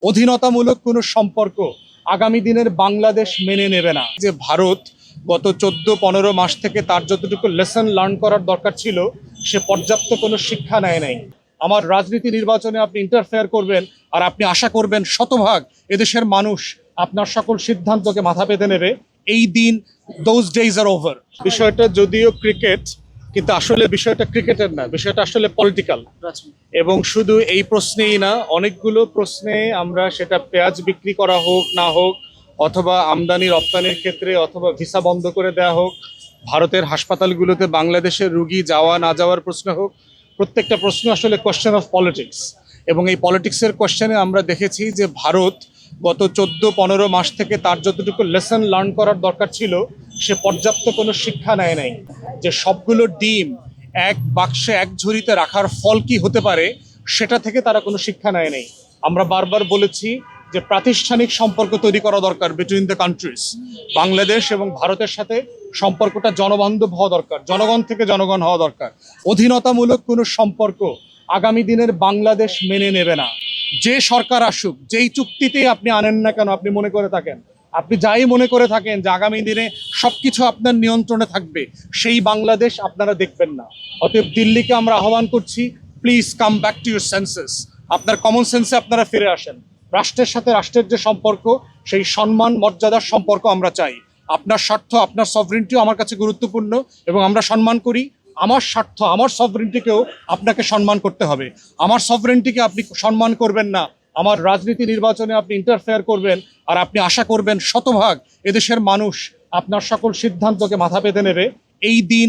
অধীনতামূলক কোনো সম্পর্ক আগামী দিনের বাংলাদেশ মেনে নেবে না। যে ভারত গত 14-15 মাস থেকে তার যতটুকু লেসন লার্ন করার দরকার ছিল সে পর্যাপ্ত কোনো শিক্ষা নেয় নাই। আমার রাজনীতি নির্বাচনে আপনি ইন্টারফেয়ার করবেন আর আপনি আশা করবেন শতভাগ এদেশের মানুষ আপনার সকল সিদ্ধান্তকে মাথা পেতে নেবে। এই দিন, দোজ ডেজ আর ওভার। বিষয়টা যদিও ক্রিকেট, কিন্তু আসলে বিষয়টা ক্রিকেটের না, বিষয়টা আসলে পলিটিক্যাল। এবং শুধু এই প্রশ্নেই না, অনেকগুলো প্রশ্নে আমরা সেটা পেঁয়াজ বিক্রি করা হোক না হোক, অথবা আমদানি রপ্তানির ক্ষেত্রে, অথবা ভিসা বন্ধ করে দেওয়া হোক, ভারতের হাসপাতালগুলোতে বাংলাদেশের রুগী যাওয়া না যাওয়ার প্রশ্ন হোক, প্রত্যেকটা প্রশ্ন আসলে কোয়েশ্চেন অফ পলিটিক্স। এবং এই পলিটিক্সের কোয়েশ্চেনে আমরা দেখেছি যে ভারত গত 14-15 মাস থেকে তার যতটুকু লেসন লার্ন করার দরকার ছিল সে পর্যাপ্ত কোনো শিক্ষা নেয় নাই। যে সবগুলো ডিম এক বাক্সে এক ঝুড়িতে রাখার ফল কি হতে পারে সেটা থেকে তারা কোনো শিক্ষা নেয় নাই। আমরা বারবার বলেছি যে প্রাতিষ্ঠানিক সম্পর্ক তৈরি করা দরকার বিটুইন দ্য কান্ট্রিজ। বাংলাদেশ এবং ভারতের সাথে সম্পর্কটা জনবান্ধব হওয়া দরকার, জনগণ থেকে জনগণ হওয়া দরকার। অধীনতামূলক কোনো সম্পর্ক আগামী দিনের বাংলাদেশ মেনে নেবে না। যে সরকার আসুক, যেই চুক্তিতেই আপনি আনেন না কেন, আপনি মনে করে থাকেন, আপনি যাই মনে করে থাকেন যে আগামী দিনে সবকিছু আপনার নিয়ন্ত্রণে থাকবে, সেই বাংলাদেশ আপনারা দেখবেন না। অতএব দিল্লিকে আমরা আহ্বান করছি, please come back to your senses. আপনার কমন সেন্সে আপনারা ফিরে আসেন। রাষ্ট্রের সাথে রাষ্ট্রের যে সম্পর্ক, সেই সম্মান মর্যাদার সম্পর্ক আমরা চাই। আপনার স্বার্থ, আপনার সভরেন্টিও আমার কাছে গুরুত্বপূর্ণ এবং আমরা সম্মান করি। আমার স্বার্থ, আমার সভরেন্টিকেও আপনাকে সম্মান করতে হবে। আমার সভরেন্টিকে আপনি সম্মান করবেন না, আমার রাজনীতি নির্বাচনে আপনি ইন্টারফেয়ার করবেন আর আপনি আশা করবেন শতভাগ এদেশের মানুষ আপনার সকল সিদ্ধান্তকে মাথা পেতে নেবে। এই দিন,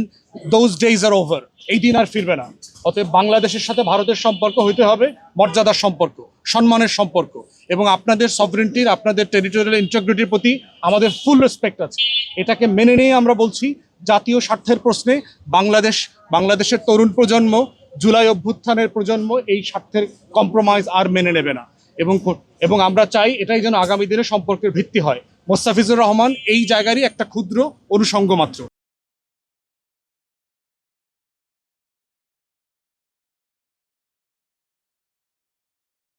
দোজ ডেজ আর ওভার। এই দিন আর ফিরবে না। অতএব বাংলাদেশের সাথে ভারতের সম্পর্ক হইতে হবে মর্যাদার সম্পর্ক, সম্মানের সম্পর্ক, এবং আপনাদের সভরেন্টির, আপনাদের টেরিটোরিয়াল ইন্টিগ্রিটির প্রতি আমাদের ফুল রেসপেক্ট আছে। এটাকে মেনে নিয়ে আমরা বলছি জাতীয় স্বার্থের প্রশ্নে বাংলাদেশের তরুণ প্রজন্ম, জুলাই অভ্যুত্থানের প্রজন্ম এই স্বার্থের কম্প্রোমাইজ আর মেনে নেবে না। এবং আমরা চাই এটাই যেন আগামী দিনে সম্পর্কের ভিত্তি হয়। মোস্তাফিজুর রহমান এই জায়গারই একটা ক্ষুদ্র অনুষঙ্গ মাত্র।